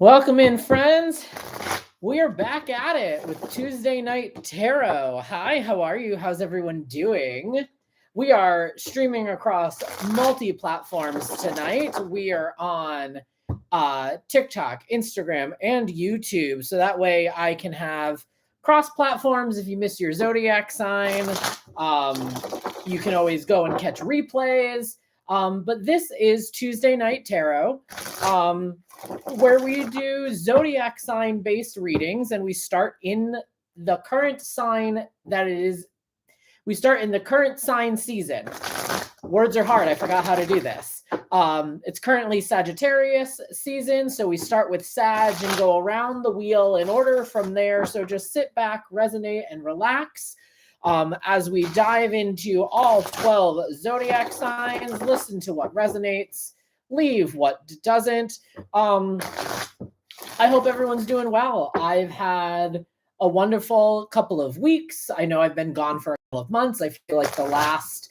Welcome in, friends. We are back at it with Tuesday Night Tarot. Hi, how are you? How's everyone doing? We are streaming across multi-platforms tonight. We are on TikTok, Instagram, and YouTube. So that way I can have cross platforms. If you miss your zodiac sign, you can always go and catch replays. But this is Tuesday Night Tarot, where we do zodiac sign based readings, and we start in the current sign that it is. We start in the current sign season. Words are hard. I forgot how to do this. It's currently Sagittarius season, so we start with Sag and go around the wheel in order from there. So just sit back, resonate, and relax as we dive into all 12 zodiac signs. Listen to what resonates, leave what doesn't. I hope everyone's doing well. I've had a wonderful couple of weeks. I know I've been gone for a couple of months. I feel like the last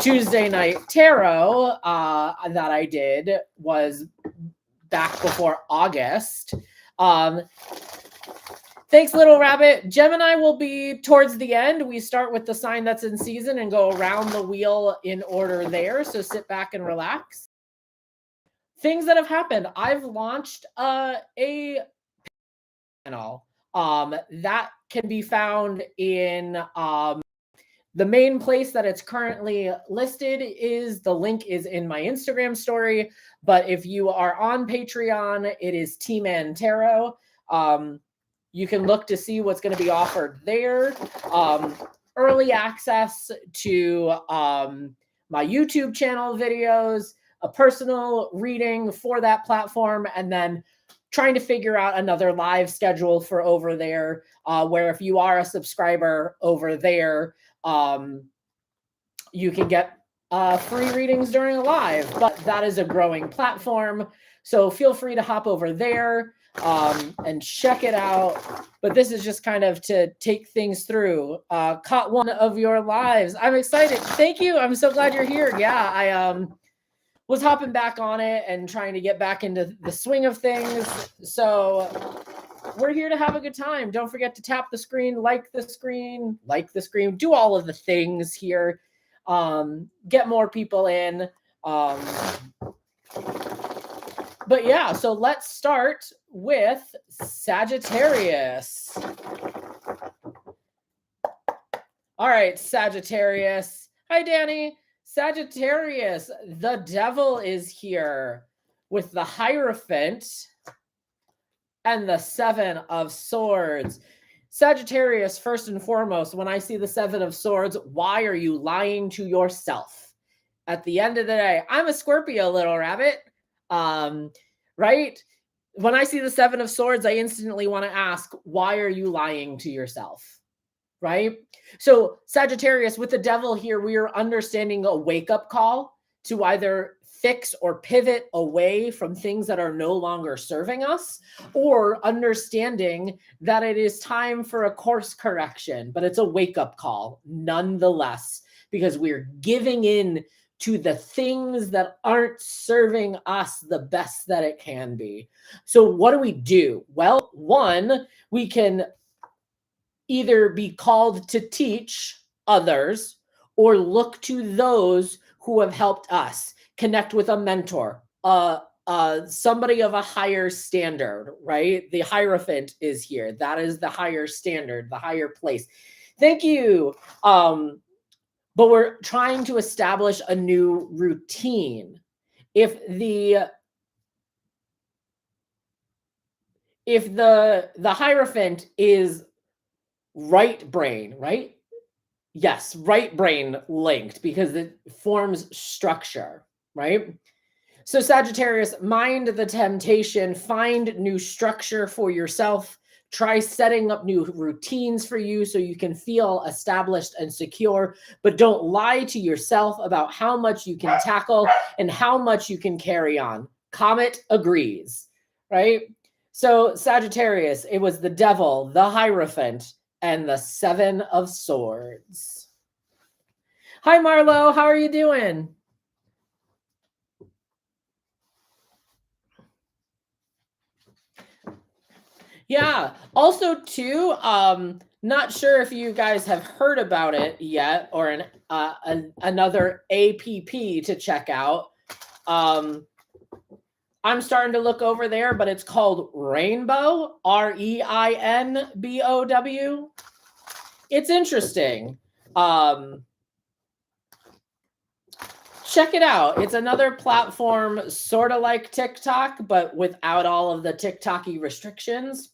Tuesday Night Tarot that I did was back before August. Thanks, Little Rabbit. Gemini will be towards the end. We start with the sign that's in season and go around the wheel in order there. So sit back and relax. Things that have happened. I've launched a channel that can be found in the main place that it's currently listed is the link is in my Instagram story. But if you are on Patreon, it is T-Mann Tarot. You can look to see what's going to be offered there. Early access to my YouTube channel videos, a personal reading for that platform, and then trying to figure out another live schedule for over there, where if you are a subscriber over there, you can get free readings during a live, but that is a growing platform. So feel free to hop over there and check it out. But this is just kind of to take things through. Caught one of your lives. I'm excited. Thank you. I'm so glad you're here. Yeah, I was hopping back on it and trying to get back into the swing of things. So we're here to have a good time. Don't forget to tap the screen, like the screen, do all of the things here. Get more people in. But yeah, so let's start with Sagittarius. All right, Sagittarius. Hi, Danny. Sagittarius, the devil is here with the Hierophant and the Seven of Swords. Sagittarius, first and foremost, when I see the Seven of Swords, why are you lying to yourself? At the end of the day, I'm a Scorpio, Little Rabbit. Right? When I see the Seven of Swords, I instantly want to ask, why are you lying to yourself? Right? So Sagittarius, with the devil here, we are understanding a wake-up call to either fix or pivot away from things that are no longer serving us, or understanding that it is time for a course correction, but it's a wake-up call nonetheless, because we're giving in to the things that aren't serving us the best that it can be. So what do? Well, one, we can either be called to teach others or look to those who have helped us, connect with a mentor, somebody of a higher standard, right? The Hierophant is here. That is the higher standard, the higher place. Thank you. But we're trying to establish a new routine. If the Hierophant is right brain, right? Yes, right brain linked, because it forms structure, right? So Sagittarius, mind the temptation, find new structure for yourself. Try setting up new routines for you so you can feel established and secure, but don't lie to yourself about how much you can tackle and how much you can carry on. Comet agrees, right? So Sagittarius, it was the devil, the Hierophant, and the Seven of Swords. Hi, Marlo. How are you doing? Yeah. Also, too, not sure if you guys have heard about it yet, or another app to check out. Um, I'm starting to look over there, but it's called Rainbow, Reinbow. It's interesting. Check it out. It's another platform, sort of like TikTok, but without all of the TikToky restrictions.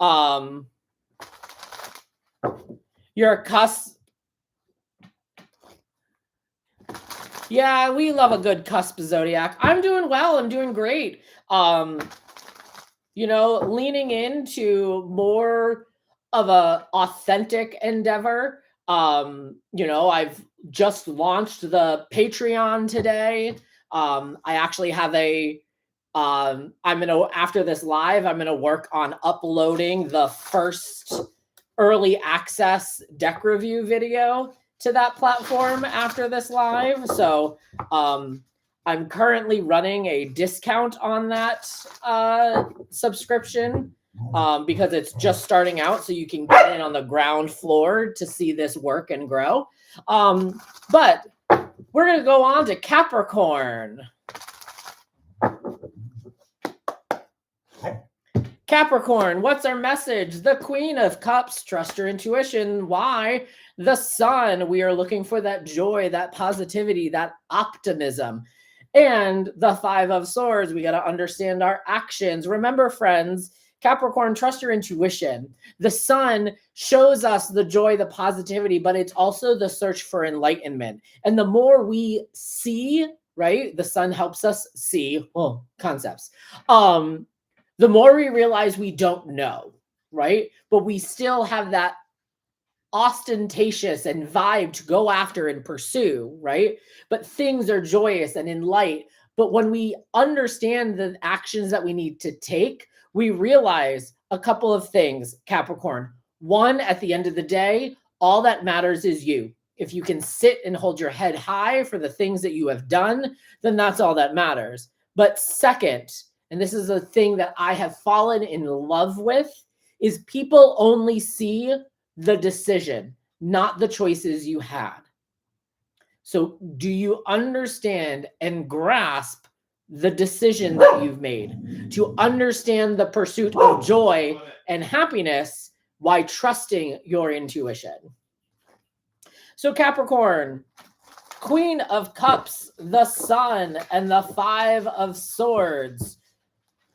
Um, you're a cuss. Yeah, we love a good cusp zodiac. I'm doing well. I'm doing great. Leaning into more of a authentic endeavor. I've just launched the Patreon today. I actually have after this live, I'm gonna work on uploading the first early access deck review video to that platform after this live. So I'm currently running a discount on that subscription because it's just starting out, so you can get in on the ground floor to see this work and grow. But we're going to go on to Capricorn. Capricorn, what's our message? The Queen of Cups, trust your intuition. Why? The Sun, we are looking for that joy, that positivity, that optimism. And the Five of Swords, we got to understand our actions. Remember, friends, Capricorn, trust your intuition. The Sun shows us the joy, the positivity, but it's also the search for enlightenment. And the more we see, right, the Sun helps us see concepts. The more we realize we don't know, right? But we still have that ostentatious and vibe to go after and pursue, right? But things are joyous and in light. But when we understand the actions that we need to take, we realize a couple of things, Capricorn. One, at the end of the day, all that matters is you. If you can sit and hold your head high for the things that you have done, then that's all that matters. But second, and this is a thing that I have fallen in love with, is people only see the decision, not the choices you had. So do you understand and grasp the decision that you've made? To understand the pursuit of joy and happiness while trusting your intuition. So Capricorn, Queen of Cups, the Sun, and the Five of Swords.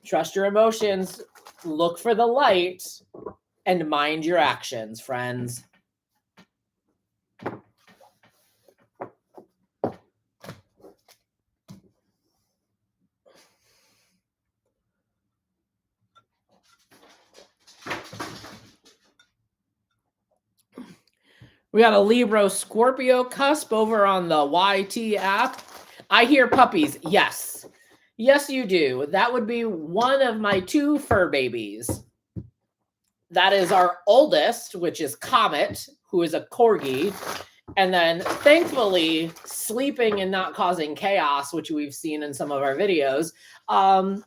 Trust your emotions, look for the light, and mind your actions, friends. We got a Libra Scorpio cusp over on the YT app. I hear puppies. Yes. Yes, you do. That would be one of my two fur babies. That is our oldest, which is Comet, who is a corgi. And then, thankfully, sleeping and not causing chaos, which we've seen in some of our videos,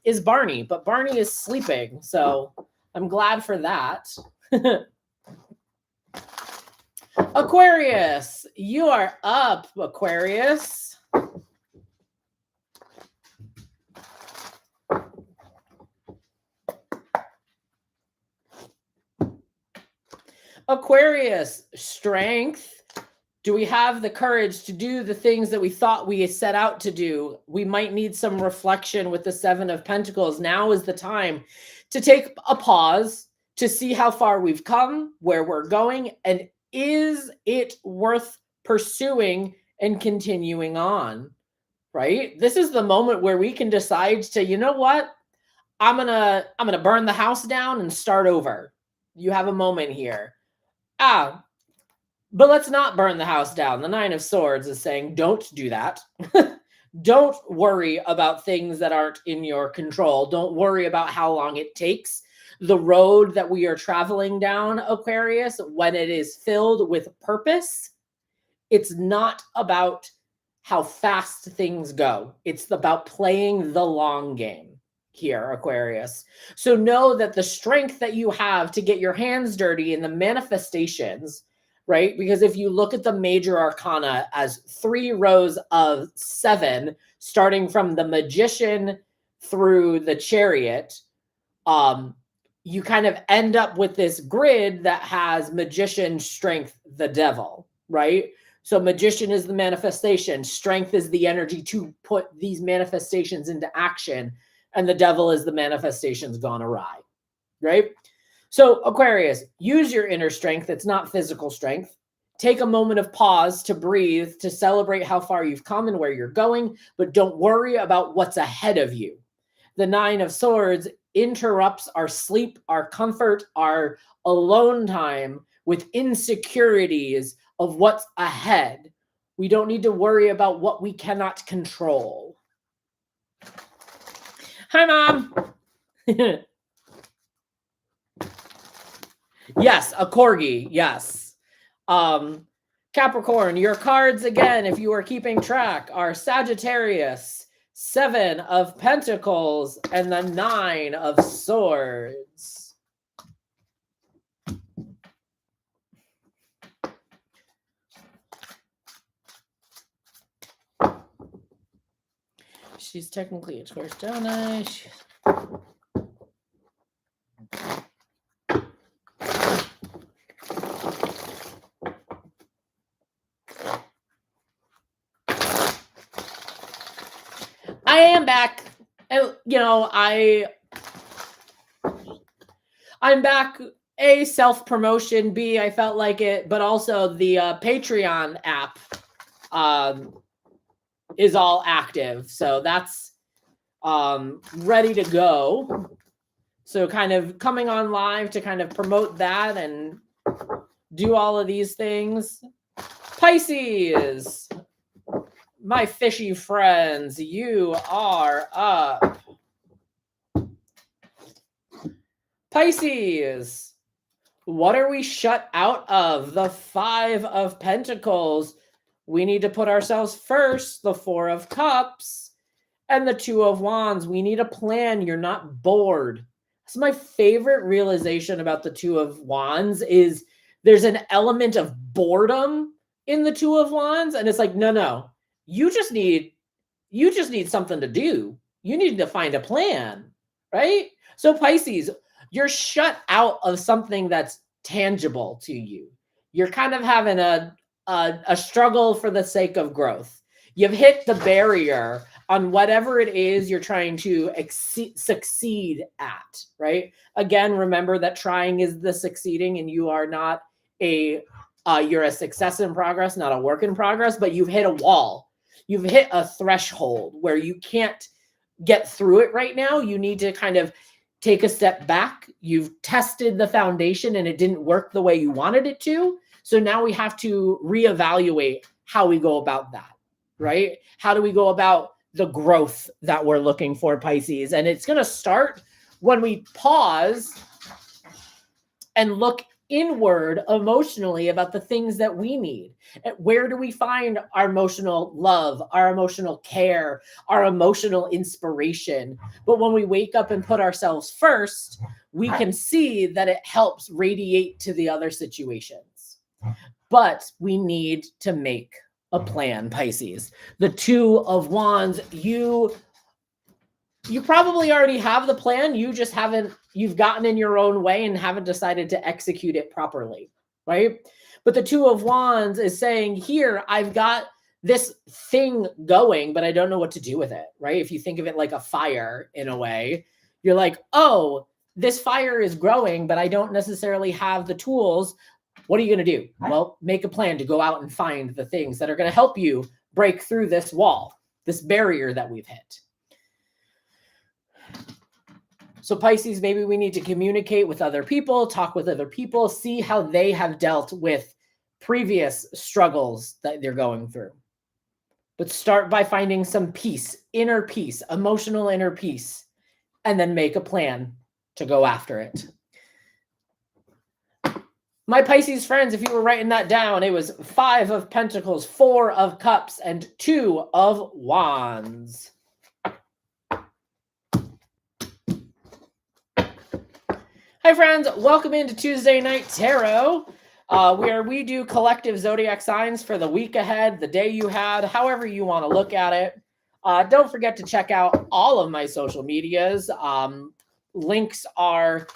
is Barney. But Barney is sleeping, so I'm glad for that. Aquarius, you are up, Aquarius. Aquarius, strength. Do we have the courage to do the things that we thought we set out to do? We might need some reflection with the Seven of Pentacles. Now is the time to take a pause to see how far we've come, where we're going, and is it worth pursuing and continuing on, right? This is the moment where we can decide to, you know what? I'm gonna burn the house down and start over. You have a moment here. But let's not burn the house down. The Nine of Swords is saying, don't do that. Don't worry about things that aren't in your control. Don't worry about how long it takes. The road that we are traveling down, Aquarius, when it is filled with purpose, it's not about how fast things go. It's about playing the long game. here, Aquarius. So know that the strength that you have to get your hands dirty in the manifestations, right? Because if you look at the major arcana as 3 rows of 7, starting from the Magician through the Chariot, you kind of end up with this grid that has Magician, Strength, the Devil, right? So Magician is the manifestation, Strength is the energy to put these manifestations into action, and the Devil is the manifestations gone awry, right? So Aquarius, use your inner strength. It's not physical strength. Take a moment of pause to breathe, to celebrate how far you've come and where you're going, but don't worry about what's ahead of you. The 9 of Swords interrupts our sleep, our comfort, our alone time with insecurities of what's ahead. We don't need to worry about what we cannot control. Hi, Mom. Yes, a corgi. Yes. Capricorn, your cards again, if you are keeping track, are Sagittarius, 7 of Pentacles, and the 9 of Swords. She's technically a Taurus Gemini. I am back. And, you know, I'm back. A, self-promotion. B, I felt like it. But also the Patreon app is all active. So that's ready to go. So kind of coming on live to kind of promote that and do all of these things. Pisces, my fishy friends, you are up. Pisces, what are we shut out of? The 5 of Pentacles. We need to put ourselves first. The 4 of Cups and the 2 of Wands. We need a plan. You're not bored. That's my favorite realization about the 2 of Wands is there's an element of boredom in the 2 of Wands. And it's like, no, you just need something to do. You need to find a plan, right? So Pisces, you're shut out of something that's tangible to you. You're kind of having a struggle for the sake of growth. You've hit the barrier on whatever it is you're trying to succeed at, right? Again, remember that trying is the succeeding, and you are not you're a success in progress, not a work in progress, but you've hit a wall. You've hit a threshold where you can't get through it right now. You need to kind of take a step back. You've tested the foundation and it didn't work the way you wanted it to. So now we have to reevaluate how we go about that, right? How do we go about the growth that we're looking for, Pisces? And it's going to start when we pause and look inward emotionally about the things that we need. Where do we find our emotional love, our emotional care, our emotional inspiration? But when we wake up and put ourselves first, we can see that it helps radiate to the other situations. But we need to make a plan, Pisces. The 2 of Wands, you probably already have the plan. You've gotten in your own way and haven't decided to execute it properly, right? But the 2 of Wands is saying, here, I've got this thing going, but I don't know what to do with it, right? If you think of it like a fire in a way, you're like, oh, this fire is growing, but I don't necessarily have the tools. What are you going to do? Well, make a plan to go out and find the things that are going to help you break through this wall, this barrier that we've hit. So Pisces, maybe we need to communicate with other people, talk with other people, see how they have dealt with previous struggles that they're going through. But start by finding some peace, inner peace, emotional inner peace, and then make a plan to go after it. My Pisces friends, if you were writing that down, it was 5 of Pentacles, 4 of Cups, and 2 of Wands. Hi, friends. Welcome into Tuesday Night Tarot, where we do collective zodiac signs for the week ahead, the day you had, however you want to look at it. Don't forget to check out all of my social medias. Links are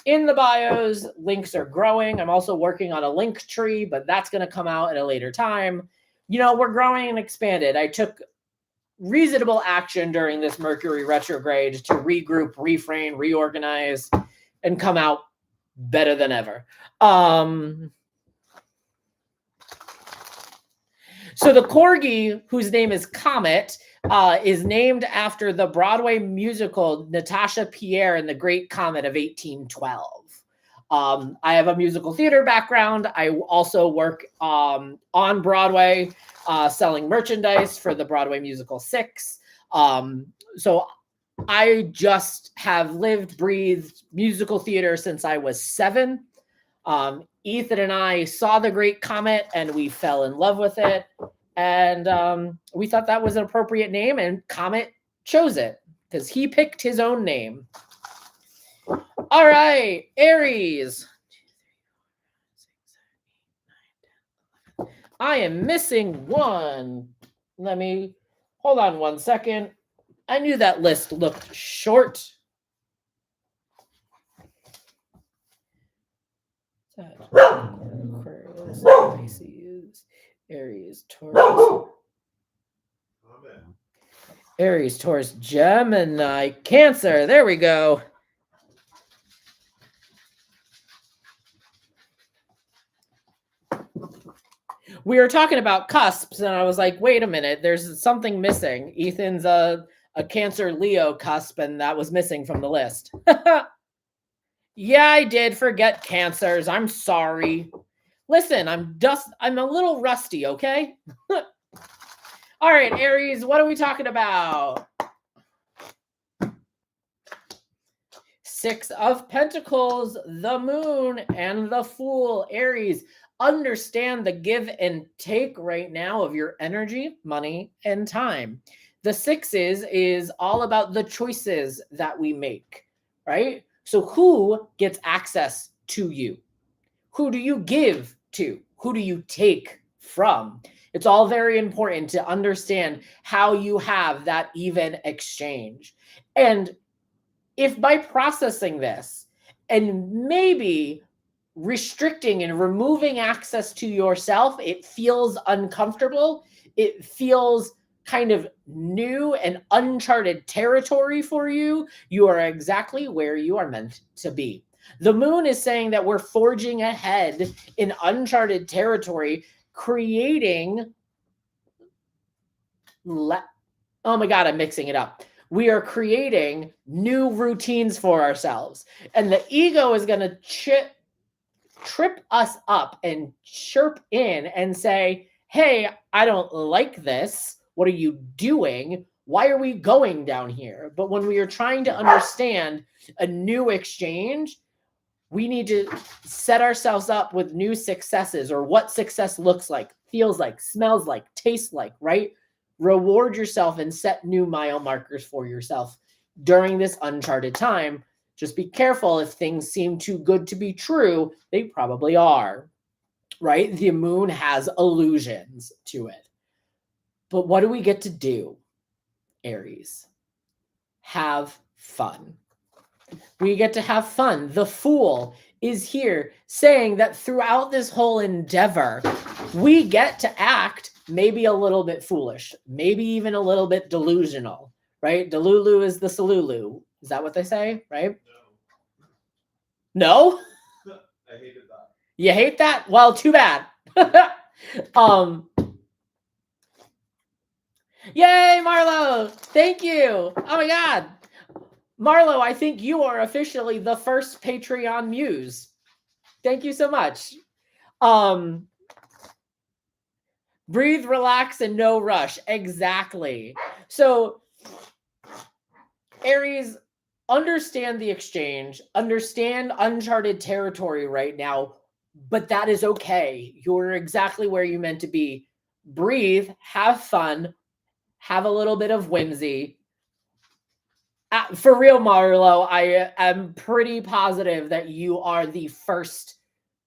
in the bios. Links are growing. I'm also working on a link tree, but that's going to come out at a later time. You know, we're growing and expanded. I took reasonable action during this Mercury retrograde to regroup, refrain, reorganize, and come out better than ever. So the corgi, whose name is Comet, is named after the Broadway musical Natasha Pierre and the Great Comet of 1812. I have a musical theater background. I also work on Broadway, selling merchandise for the Broadway musical 6. So I just have lived, breathed musical theater since I was 7. Ethan and I saw the Great Comet and we fell in love with it. And we thought that was an appropriate name, and Comet chose it because he picked his own name. All right, Aries. I am missing one. Let me hold on one second. I knew that list looked short. Aquarius, Pisces, Aries, Taurus. Aries, Taurus, Gemini, Cancer. There we go. We were talking about cusps, and I was like, wait a minute, there's something missing. Ethan's a Cancer Leo cusp, and that was missing from the list. Yeah, I did forget Cancers. I'm sorry. Listen, I'm a little rusty, okay? All right, Aries, what are we talking about? 6 of Pentacles, the Moon, and the Fool. Aries, understand the give and take right now of your energy, money, and time. The 6 is all about the choices that we make, right? So who gets access to you? Who do you give to? Who do you take from? It's all very important to understand how you have that even exchange. And if by processing this and maybe restricting and removing access to yourself, it feels uncomfortable, it feels kind of new and uncharted territory for you, you are exactly where you are meant to be. The Moon is saying that we're forging ahead in uncharted territory, creating oh my God, I'm mixing it up. We are creating new routines for ourselves. And the ego is going to trip us up and chirp in and say, hey, I don't like this. What are you doing? Why are we going down here? But when we are trying to understand a new exchange, we need to set ourselves up with new successes, or what success looks like, feels like, smells like, tastes like, right? Reward yourself and set new mile markers for yourself during this uncharted time. Just be careful. If things seem too good to be true, they probably are, right? The Moon has illusions to it. But what do we get to do, Aries? Have fun. We get to have fun. The Fool is here saying that throughout this whole endeavor, we get to act maybe a little bit foolish, maybe even a little bit delusional, right? Delulu is the Salulu. Is that what they say, right? No? I hated that. You hate that? Well, too bad. Yay, Marlo! Thank you. Oh my God. Marlo, I think you are officially the first Patreon muse. Thank you so much. Breathe, relax, and no rush. Exactly. So, Aries, understand the exchange, understand uncharted territory right now, but that is okay. You're exactly where you're meant to be. Breathe, have fun, have a little bit of whimsy, For real, Marlo, I am pretty positive that you are the first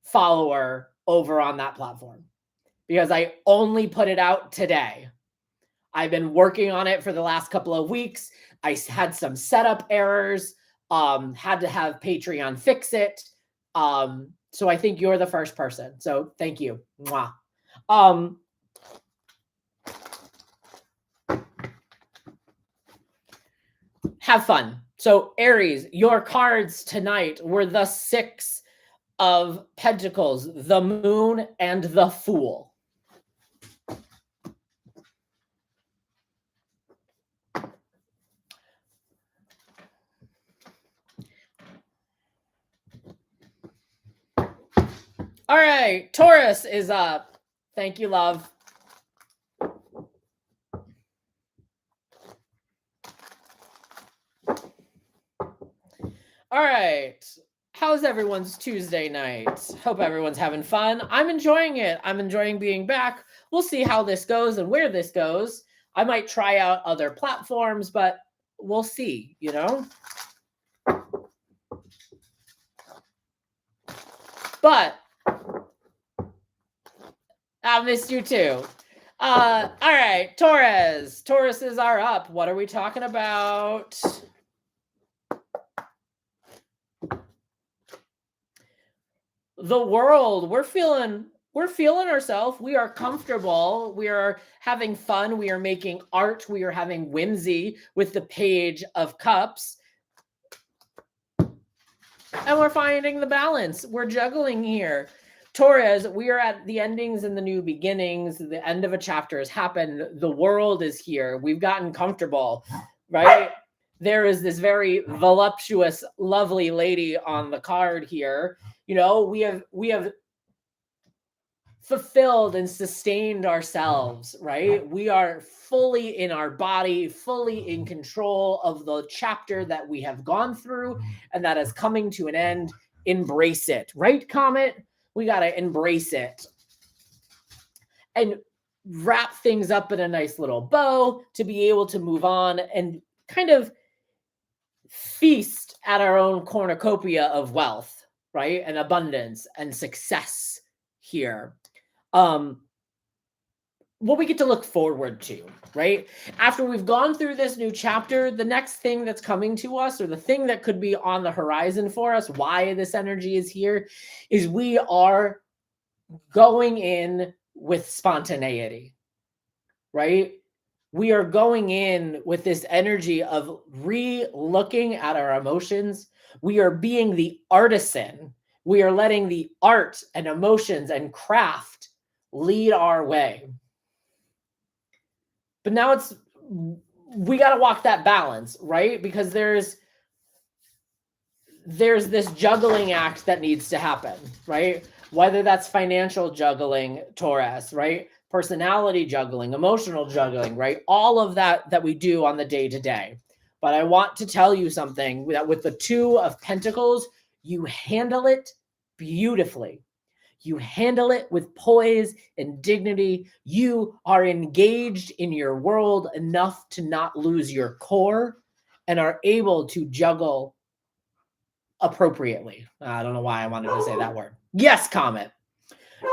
follower over on that platform because I only put it out today. I've been working on it for the last couple of weeks. I had some setup errors, had to have Patreon fix it. So I think you're the first person. So thank you. Mwah. Have fun. So Aries, your cards tonight were the 6 of Pentacles, the Moon, and the Fool. All right, Taurus is up. Thank you, love. All right. How's everyone's Tuesday night? Hope everyone's having fun. I'm enjoying it. I'm enjoying being back. We'll see how this goes and where this goes. I might try out other platforms, but we'll see, you know? But I missed you too. All right, Taurus. Tauruses are up. What are we talking about? The world. We're feeling ourselves. We are comfortable. We are having fun. We are making art. We are having whimsy with the Page of Cups. And we're finding the balance. We're juggling here. Taurus, we are at the endings and the new beginnings. The end of a chapter has happened. The world is here. We've gotten comfortable, right? There is this very voluptuous, lovely lady on the card here. You know, we have fulfilled and sustained ourselves, right? We are fully in our body, fully in control of the chapter that we have gone through and that is coming to an end. Embrace it, right, Comet? We got to embrace it and wrap things up in a nice little bow to be able to move on and kind of feast at our own cornucopia of wealth, right? And abundance and success here. What we get to look forward to, right? After we've gone through this new chapter, the next thing that's coming to us, or the thing that could be on the horizon for us, why this energy is here, is we are going in with spontaneity, right? We are going in with this energy of re-looking at our emotions. We are being the artisan. We are letting the art and emotions and craft lead our way. But now we got to walk that balance, right? Because there's this juggling act that needs to happen, right? Whether that's financial juggling, Taurus, right? Personality juggling, emotional juggling, right? All of that we do on the day to day. But I want to tell you something that with the 2 of Pentacles, you handle it beautifully. You handle it with poise and dignity. You are engaged in your world enough to not lose your core and are able to juggle appropriately. I don't know why I wanted to say that word. Yes, Comet.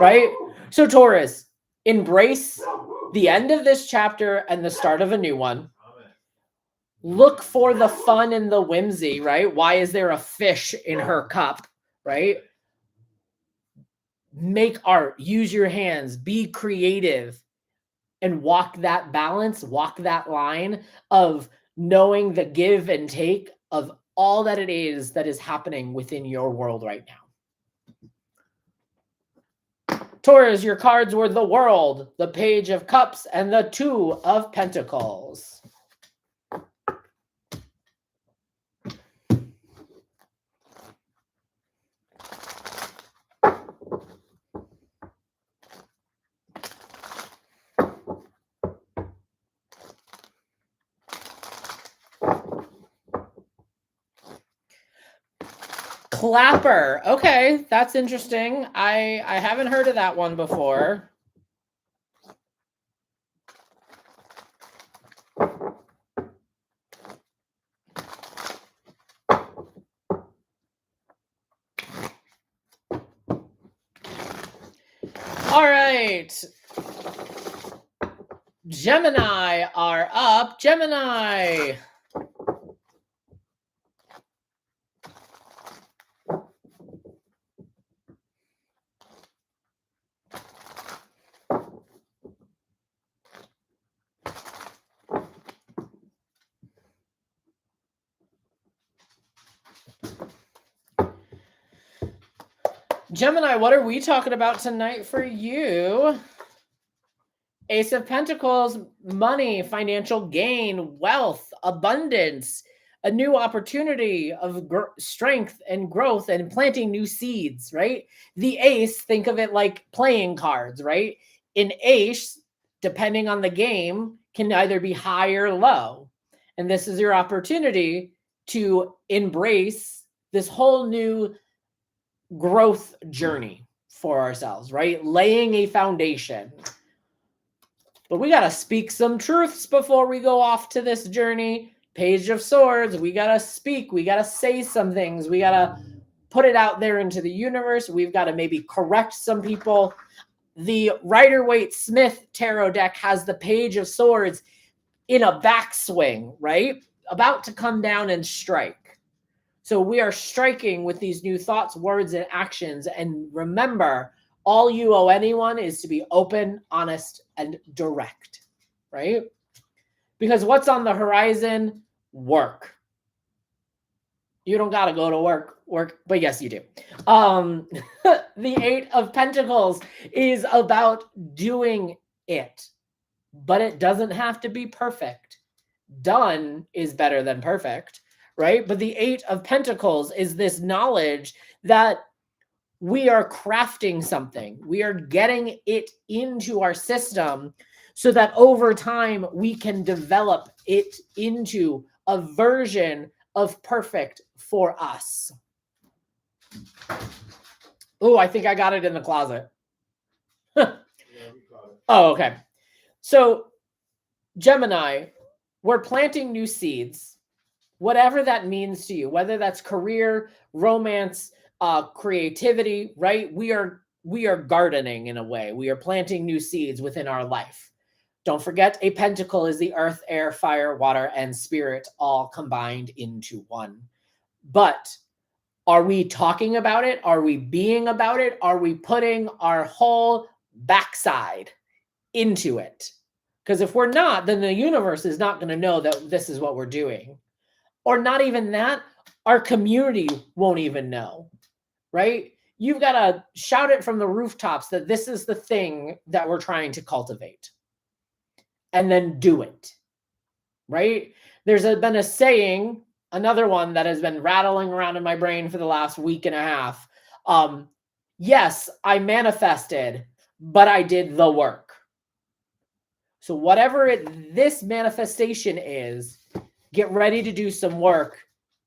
Right? So Taurus, embrace the end of this chapter and the start of a new one. Look for the fun and the whimsy, right? Why is there a fish in her cup, right? Make art, use your hands, be creative, and walk that balance, walk that line of knowing the give and take of all that it is that is happening within your world right now. Taurus, your cards were the World, the Page of Cups, and the 2 of Pentacles. Clapper. Okay, that's interesting. I haven't heard of that one before. All right. Gemini are up. Gemini. Gemini, what are we talking about tonight for you? Ace of Pentacles, money, financial gain, wealth, abundance, a new opportunity of strength and growth and planting new seeds, right? The ace, think of it like playing cards, right? An ace, depending on the game, can either be high or low. And this is your opportunity to embrace this whole new growth journey for ourselves, right? Laying a foundation. But we got to speak some truths before we go off to this journey. Page of Swords, we got to speak. We got to say some things. We got to put it out there into the universe. We've got to maybe correct some people. The Rider-Waite-Smith tarot deck has the Page of Swords in a backswing, right? About to come down and strike. So we are striking with these new thoughts, words, and actions. And remember, all you owe anyone is to be open, honest, and direct, right? Because what's on the horizon? Work. You don't got to go to work, but yes, you do. The Eight of Pentacles is about doing it, but it doesn't have to be perfect. Done is better than perfect, right? But the Eight of Pentacles is this knowledge that we are crafting something. We are getting it into our system so that over time we can develop it into a version of perfect for us. Oh, I think I got it in the closet. Oh, okay. So, Gemini, we're planting new seeds, whatever that means to you, whether that's career, romance, creativity, right? We are gardening in a way. We are planting new seeds within our life. Don't forget, a pentacle is the earth, air, fire, water, and spirit all combined into one. But are we talking about it? Are we being about it? Are we putting our whole backside into it? Because if we're not, then the universe is not going to know that this is what we're doing. Or not even that, our community won't even know, right? You've got to shout it from the rooftops that this is the thing that we're trying to cultivate. And then do it, right? There's been a saying, another one that has been rattling around in my brain for the last week and a half. Yes, I manifested, but I did the work. So whatever this manifestation is, get ready to do some work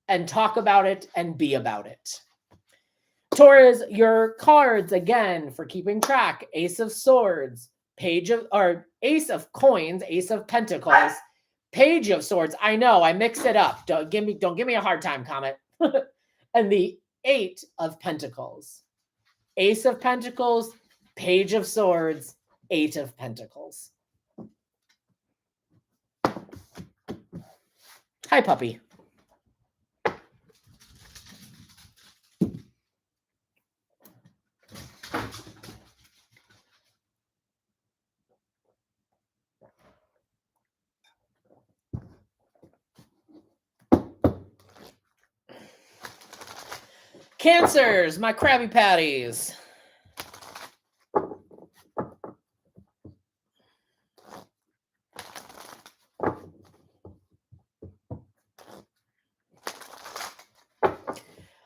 and talk about it and be about it. Taurus, your cards, again, for keeping track: Ace of Swords, Ace of Coins, Ace of Pentacles, Page of Swords. I know, I mix it up. Don't give me a hard time, Comet. And the Eight of Pentacles. Ace of Pentacles, Page of Swords, Eight of Pentacles. Hi, puppy. Cancers, my Krabby Patties.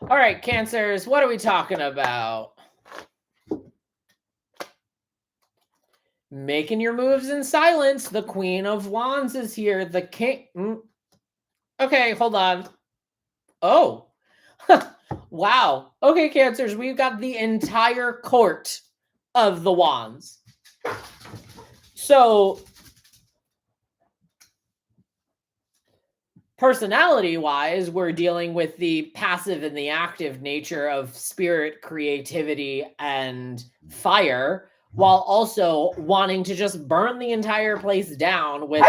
All right, Cancers, what are we talking about? Making your moves in silence. The Queen of Wands is here. The King. Okay, hold on. Oh. Wow. Okay, Cancers, we've got the entire court of the Wands. So, personality-wise, we're dealing with the passive and the active nature of spirit, creativity, and fire, while also wanting to just burn the entire place down with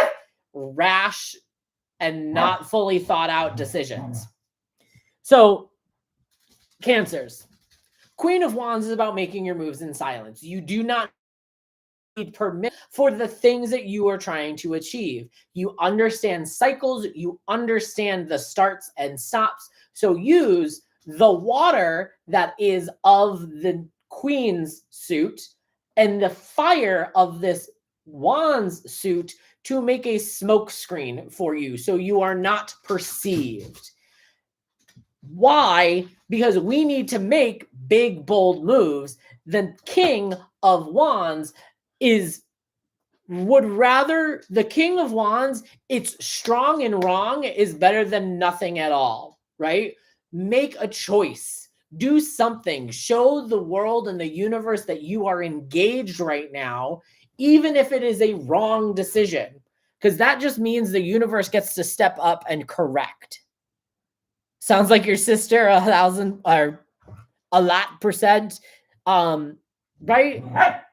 rash and not fully thought out decisions. So, Cancers. Queen of Wands is about making your moves in silence. You do not need permission for the things that you are trying to achieve. You understand cycles, you understand the starts and stops. So use the water that is of the Queen's suit and the fire of this Wands suit to make a smoke screen for you so you are not perceived. Why? Because we need to make big, bold moves. The King of Wands would rather, the King of Wands, it's strong and wrong is better than nothing at all, right? Make a choice. Do something. Show the world and the universe that you are engaged right now, even if it is a wrong decision, because that just means the universe gets to step up and correct. Sounds like your sister 1,000 or a lot percent. Right?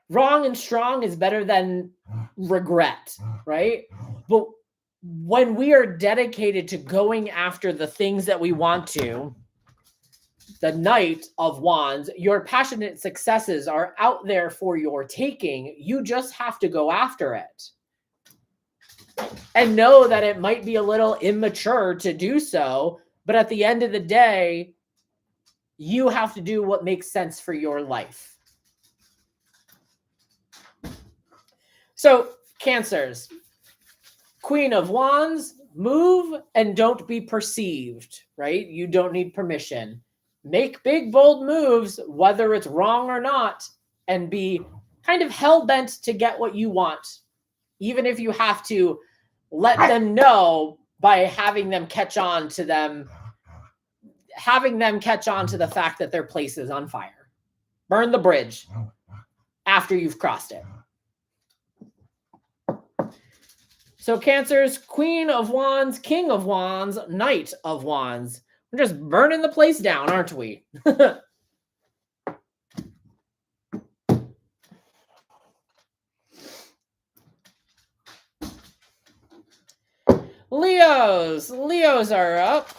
Wrong and strong is better than regret, right? But when we are dedicated to going after the things that we want to, the Knight of Wands, your passionate successes are out there for your taking. You just have to go after it. And know that it might be a little immature to do so, but at the end of the day, you have to do what makes sense for your life. So, Cancers, Queen of Wands, move and don't be perceived, right? You don't need permission. Make big, bold moves, whether it's wrong or not, and be kind of hell-bent to get what you want, even if you have to let them know by having them catch on to them, having them catch on to the fact that their place is on fire. Burn the bridge after you've crossed it. So Cancers, Queen of Wands, King of Wands, Knight of Wands. We're just burning the place down, aren't we? Leos are up.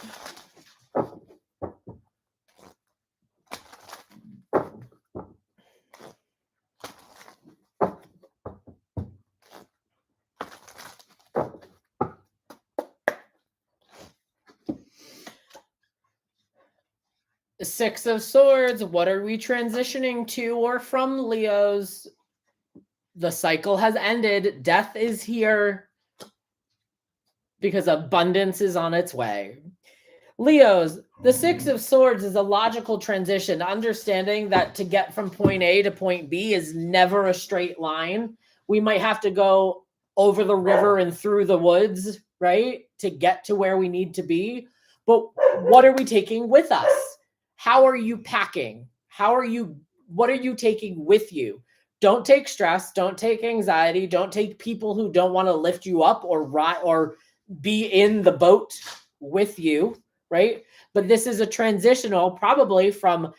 Six of Swords. What are we transitioning to or from, Leos? The cycle has ended. Death is here because abundance is on its way. Leos, the Six of Swords is a logical transition, understanding that to get from point A to point B is never a straight line. We might have to go over the river and through the woods, right, to get to where we need to be. But what are we taking with us? How are you packing? What are you taking with you? Don't take stress. Don't take anxiety. Don't take people who don't want to lift you up or be in the boat with you, right? But this is a transitional, probably from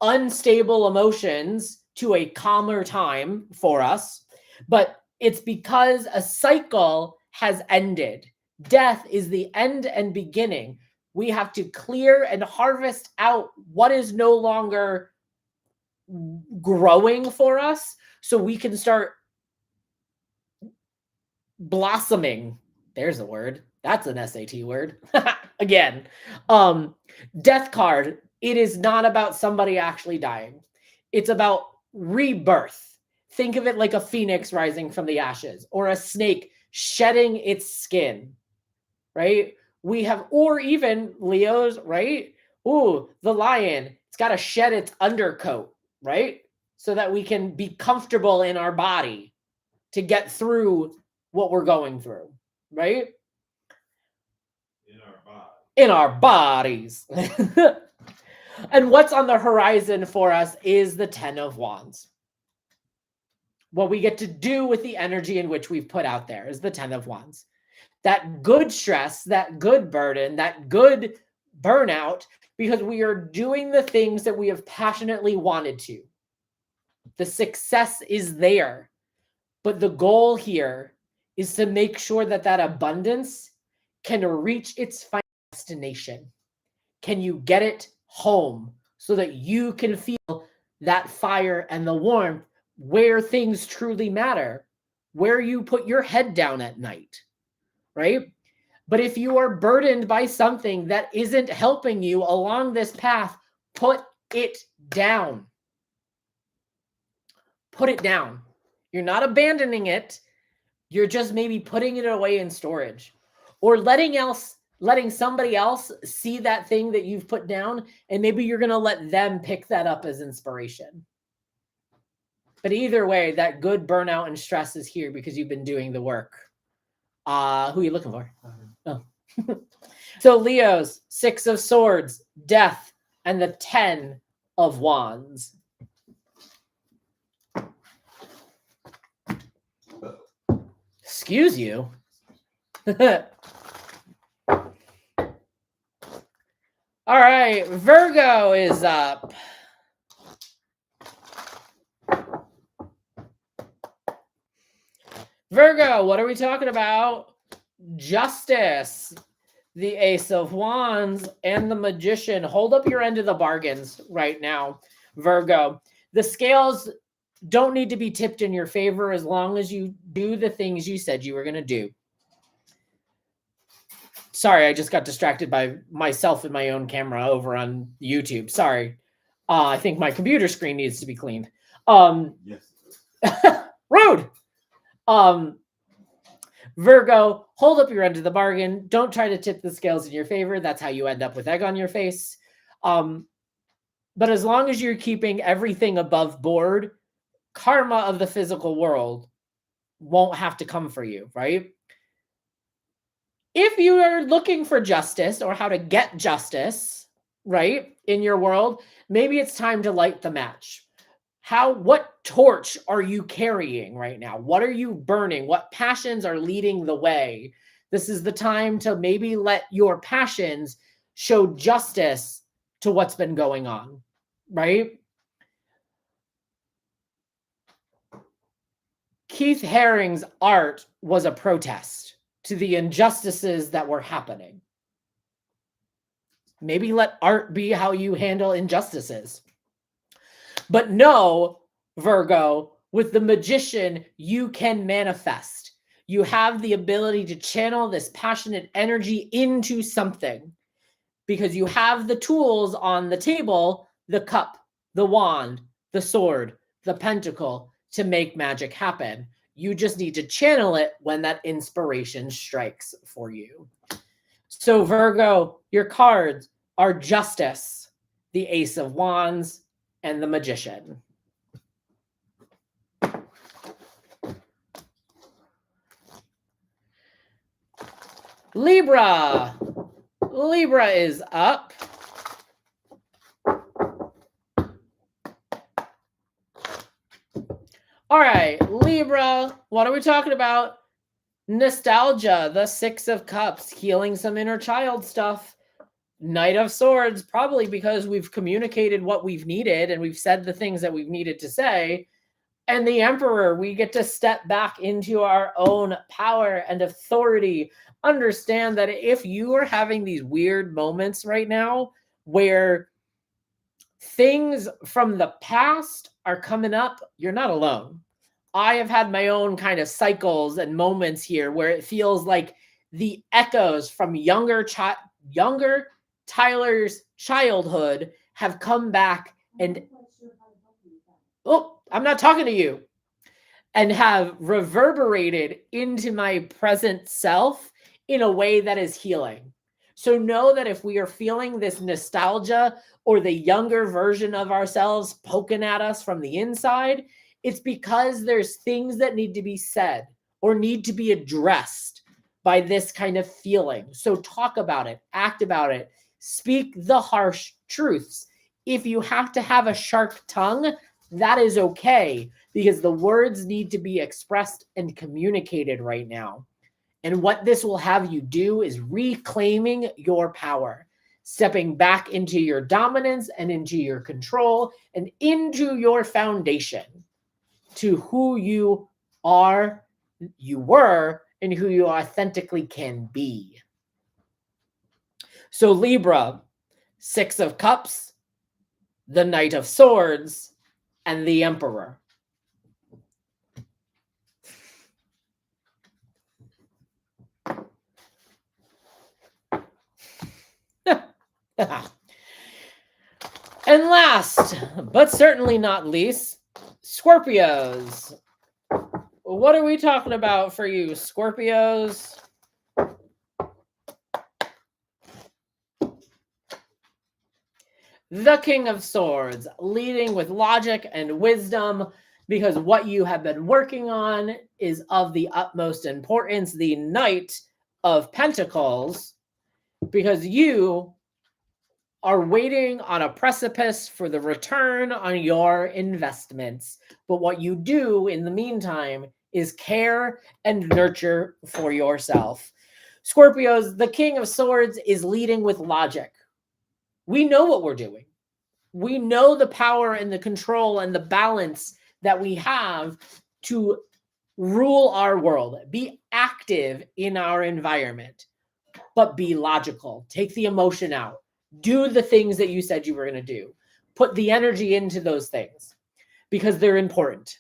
unstable emotions to a calmer time for us. But it's because a cycle has ended. Death is the end and beginning. We have to clear and harvest out what is no longer growing for us so we can start blossoming. There's a word. That's an SAT word. Again, death card. It is not about somebody actually dying. It's about rebirth. Think of it like a phoenix rising from the ashes or a snake shedding its skin, right? We have, or even Leos, right? Ooh, the lion. It's got to shed its undercoat, right? So that we can be comfortable in our body to get through what we're going through, right? In our bodies. And what's on the horizon for us is the 10 of Wands. What we get to do with the energy in which we've put out there is the 10 of Wands. That good stress, that good burden, that good burnout, because we are doing the things that we have passionately wanted to. The success is there. But the goal here is to make sure that that abundance can reach its final destination. Can you get it home so that you can feel that fire and the warmth where things truly matter, where you put your head down at night, right? But if you are burdened by something that isn't helping you along this path, put it down. Put it down. You're not abandoning it. You're just maybe putting it away in storage or letting somebody else see that thing that you've put down, and maybe you're going to let them pick that up as inspiration. But either way, that good burnout and stress is here because you've been doing the work. Who are you looking for? Oh. So Leo's 6 of Swords, Death, and the 10 of Wands. Excuse you. All right, Virgo is up. Virgo, what are we talking about? Justice, the Ace of Wands, and the Magician. Hold up your end of the bargains right now, Virgo. The scales don't need to be tipped in your favor as long as you do the things you said you were going to do. Sorry, I just got distracted by myself and my own camera over on YouTube. Sorry. I think my computer screen needs to be cleaned. Yes. Rude. Virgo, hold up your end of the bargain. Don't try to tip the scales in your favor. That's how you end up with egg on your face. But as long as you're keeping everything above board, karma of the physical world won't have to come for you, right? If you are looking for justice or how to get justice, right, in your world, maybe it's time to light the match. What torch are you carrying right now? What are you burning? What passions are leading the way? This is the time to maybe let your passions show justice to what's been going on, right? Keith Haring's art was a protest to the injustices that were happening. Maybe let art be how you handle injustices. But no, Virgo, with the Magician, you can manifest. You have the ability to channel this passionate energy into something because you have the tools on the table, the cup, the wand, the sword, the pentacle, to make magic happen. You just need to channel it when that inspiration strikes for you. So Virgo, your cards are Justice, the Ace of Wands, and the Magician. Libra. Libra is up. All right, Libra, what are we talking about? Nostalgia, the 6 of Cups, healing some inner child stuff. Knight of Swords, probably because we've communicated what we've needed and we've said the things that we've needed to say. And the Emperor, we get to step back into our own power and authority. Understand that if you are having these weird moments right now where things from the past are coming up, you're not alone. I have had my own kind of cycles and moments here where it feels like the echoes from younger Tyler's childhood have come back and I'm not talking to you, and have reverberated into my present self in a way that is healing. So know that if we are feeling this nostalgia or the younger version of ourselves poking at us from the inside, it's because there's things that need to be said or need to be addressed by this kind of feeling. So talk about it, act about it, speak the harsh truths. If you have to have a sharp tongue, that is okay, because the words need to be expressed and communicated right now. And what this will have you do is reclaiming your power. stepping back into your dominance and into your control and into your foundation to who you are, you were, and who you authentically can be. So Libra, 6 of Cups, the Knight of Swords, and the Emperor. And last, but certainly not least, Scorpios. What are we talking about for you, Scorpios? The King of Swords, leading with logic and wisdom, because what you have been working on is of the utmost importance. The Knight of Pentacles, because you are waiting on a precipice for the return on your investments. But what you do in the meantime is care and nurture for yourself. Scorpios, the King of Swords is leading with logic. We know what we're doing. We know the power and the control and the balance that we have to rule our world, be active in our environment, but be logical. Take the emotion out. Do the things that you said you were going to do. Put the energy into those things because they're important.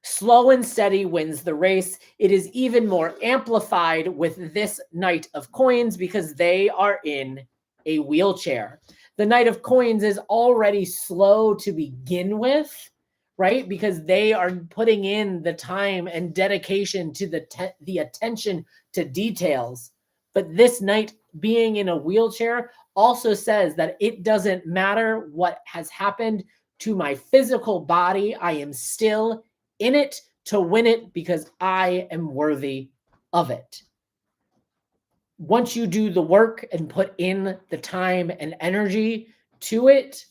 Slow and steady wins the race. It is even more amplified with this Knight of Coins because they are in a wheelchair. The Knight of Coins is already slow to begin with, right? Because they are putting in the time and dedication to the attention to details. But this Knight being in a wheelchair also says that it doesn't matter what has happened to my physical body. I am still in it to win it because I am worthy of it. Once you do the work and put in the time and energy to it,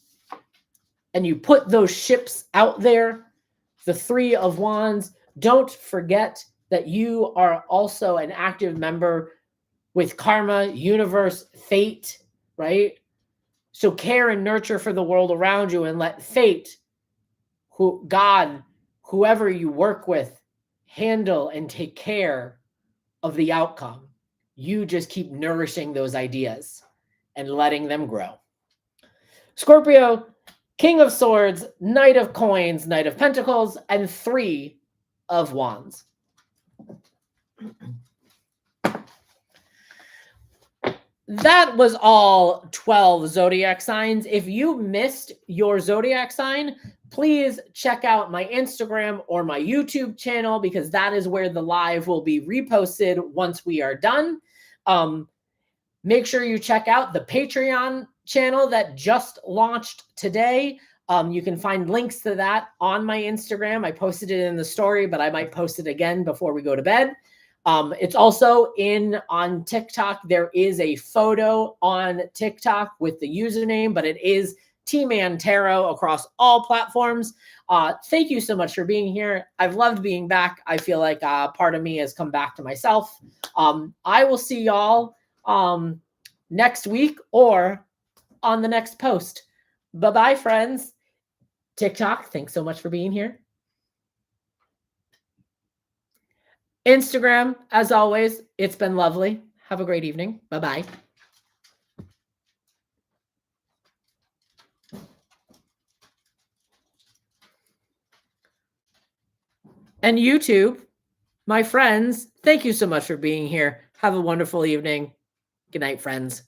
and you put those ships out there, the 3 of Wands, don't forget that you are also an active member with karma, universe, fate, right? So care and nurture for the world around you and let fate, God, whoever you work with, handle and take care of the outcome. You just keep nourishing those ideas and letting them grow. Scorpio, King of Swords, Knight of Coins, Knight of Pentacles, and 3 of Wands. That was all 12 zodiac signs. If you missed your zodiac sign, please check out my Instagram or my YouTube channel because that is where the live will be reposted once we are done. Make sure you check out the Patreon channel that just launched today. You can find links to that on my Instagram. I posted it in the story, but I might post it again before we go to bed. It's also on TikTok. There is a photo on TikTok with the username, but it is T-Mann Tarot across all platforms. Thank you so much for being here. I've loved being back. I feel like part of me has come back to myself. I will see y'all next week or on the next post. Bye-bye, friends. TikTok, thanks so much for being here. Instagram, as always, it's been lovely. Have a great evening. Bye-bye. And YouTube, my friends, thank you so much for being here. Have a wonderful evening. Good night, friends.